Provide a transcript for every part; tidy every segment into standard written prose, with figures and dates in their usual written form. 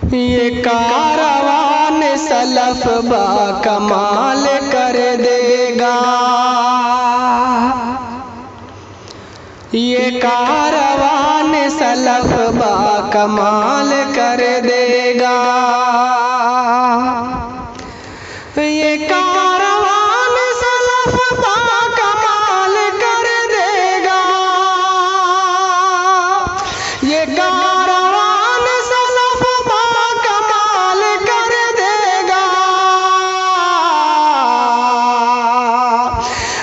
ये कारवान सलफ बा कमाल कर देगा। ये कारवान सलफ बा कमाल कर देगा। ये कारवान सलफ बा कमाल कर देगा। ये कारवान सलफ बा कमाल कर देगा।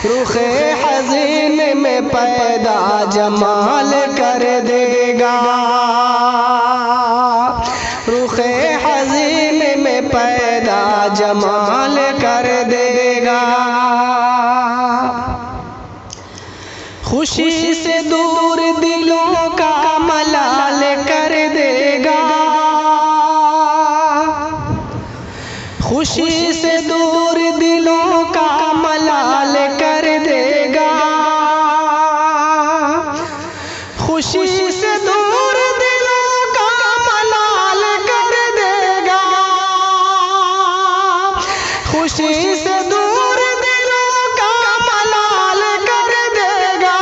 रुखे हज़ीन में पैदा जमाल कर देगा। रुखे हज़ीन में पैदा जमाल कर देगा। खुशी से दूर दिलों का मलाल कर देगा। खुशी से दूर दिलों का मलाल कर देगा। खुशी से दूर दिलों का मलाल कर देगा। खुशी से दूर दिलों का मलाल कर देगा।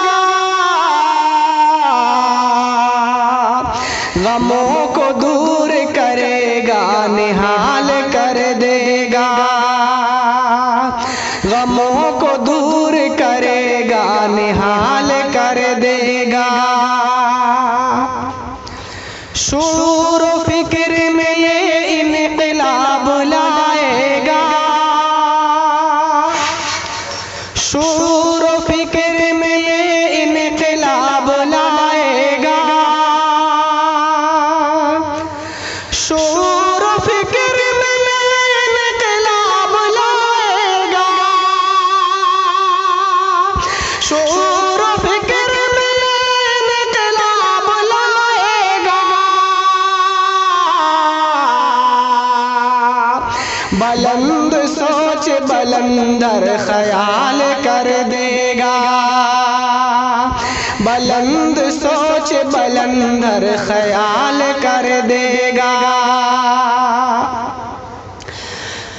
गमों को दूर करेगा, निहाल कर देगा। गमों को दूर करेगा, निहाल कर देगा। शूर फिक्र में ये इनक़िलाब लाएगा। शूर फिक्र में ये इनक़िलाब लाएगा। शूर फिक्र में ये इनक़िलाब लाएगा। शूर फिक्र में ये इनक़िलाब लाएगा। बुलंद सोच बुलंदर ख्याल कर देगा। बुलंद सोच बुलंदर ख्याल कर देगा।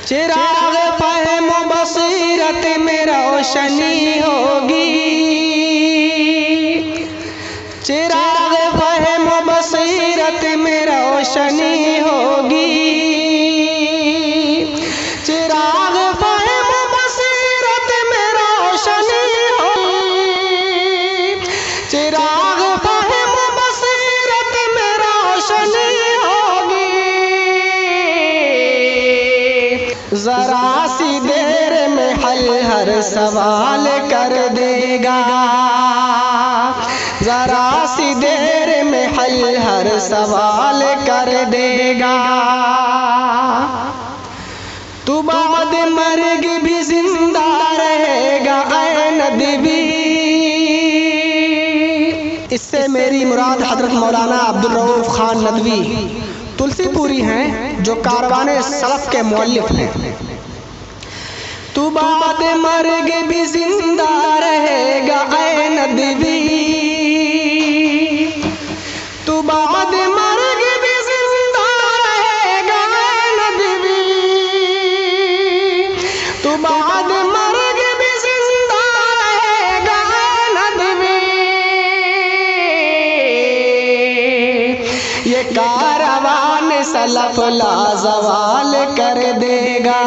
चिराग फ़हम बसीरत में रोशनी होगी। चिराग फ़हम बसीरत में रोशनी होगी। चिराग फ़हम बसीरत में रोशनी होगी। चिराग फ़हम बसीरत में रोशनी होगी। ज़रा सी देर में हल हर सवाल कर देगा। ज़रा सी देर में हल हर सवाल कर देगा। तू बाद मर्ग भी जिंदा रहेगा ऐ नदवी। इससे मेरी मुराद हजरत मौलाना अब्दुल रऊफ खान नदवी तुलसीपुरी हैं, जो कारवाने सलफ के मुअल्लिफ हैं। तू बाद मर्ग भी जिंदा रहेगा ऐ नदवी। तू बाद मर्ग भी जिंदा रहेगा ऐ नदवी। तू बाद मर्ग भी जिंदा रहेगा ऐ नदवी। ये कारवान सलफ लाजवाल कर देगा।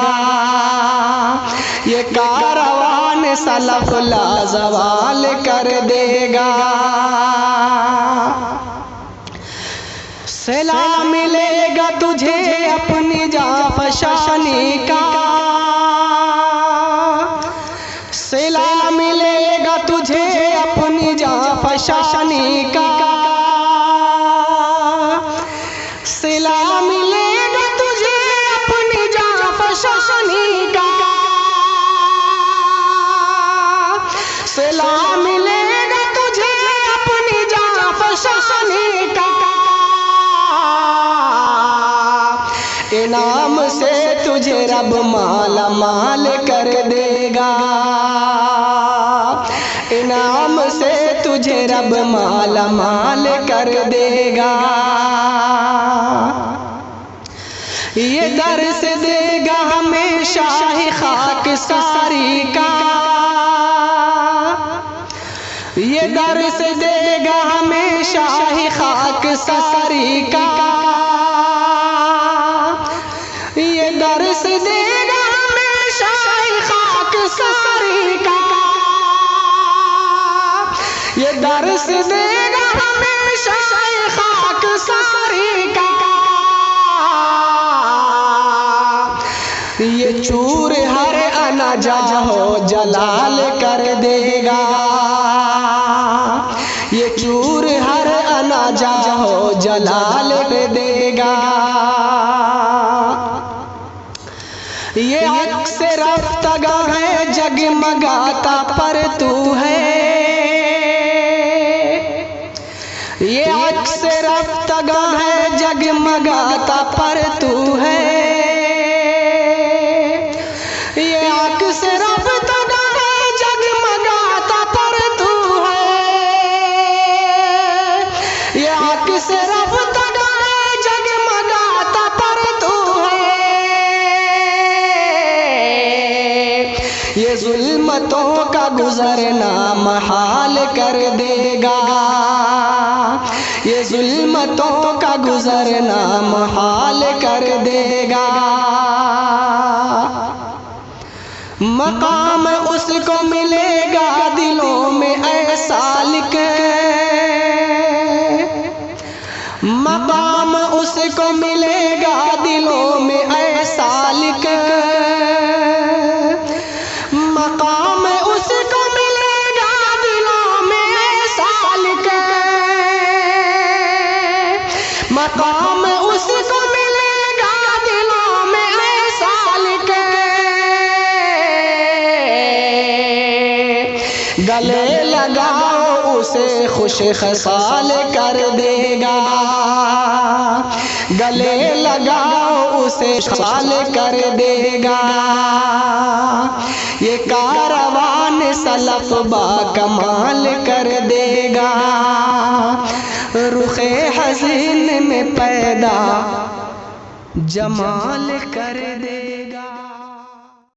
ये कारवान सलफ लाजवाल कर देगा। सिला मिलेगा तुझे अपनी जाफशानी का। सिला मिलेगा तुझे अपनी जाफशानी का। सिला मिलेगा तुझे अपनी जाफशानी का। सिला मिलेगा तुझे अपनी जाफशानी का। इनाम से तुझे रब माला माल कर देगा। इनाम से तुझे रब माला माल कर देगा। ये दर्स देगा हमें शाह खाकसारी का, ये दर्स देगा हमें शाह खाकसारी का, ये दर्स देगा हमें शाह खाकसारी का, ये दर्स देगा हमें शाह खाकसारी का। ये चूर हर अना जाहो जलाल कर देगा, ये चूर हर अना जाहो जलाल कर देगा। ये अक्स रफ्तगा है जगमगाता पर तू है, ये अक्स रफ्तगा है जगमगाता पर तू है, ये अक्स रफ्तगा है जगमगाता पर तू है, ये अक्स रफ्तगा है जगमगाता पर तू है। ये जुल्मतों का गुजरना महाल कर देगा, ये जुल्मतों का गुजरना महाल कर देगा। मकाम उसको मिलेगा दिलों में ऐसा लिखे, मकाम उसको मिलेगा दिलों में ऐसा लिखे, मकाम उसको मिलेगा दिलों में ऐसा लिखे, मकाम उसको मिलेगा दिलों में ऐसा लिखे। गले लगाओ उसे खुश खसाल कर देगा, गले लगाओ उसे खसाल कर देगा। ये कारवान सलफ बा कमाल कर देगा, रुखे हसीन में पैदा जमाल कर दे।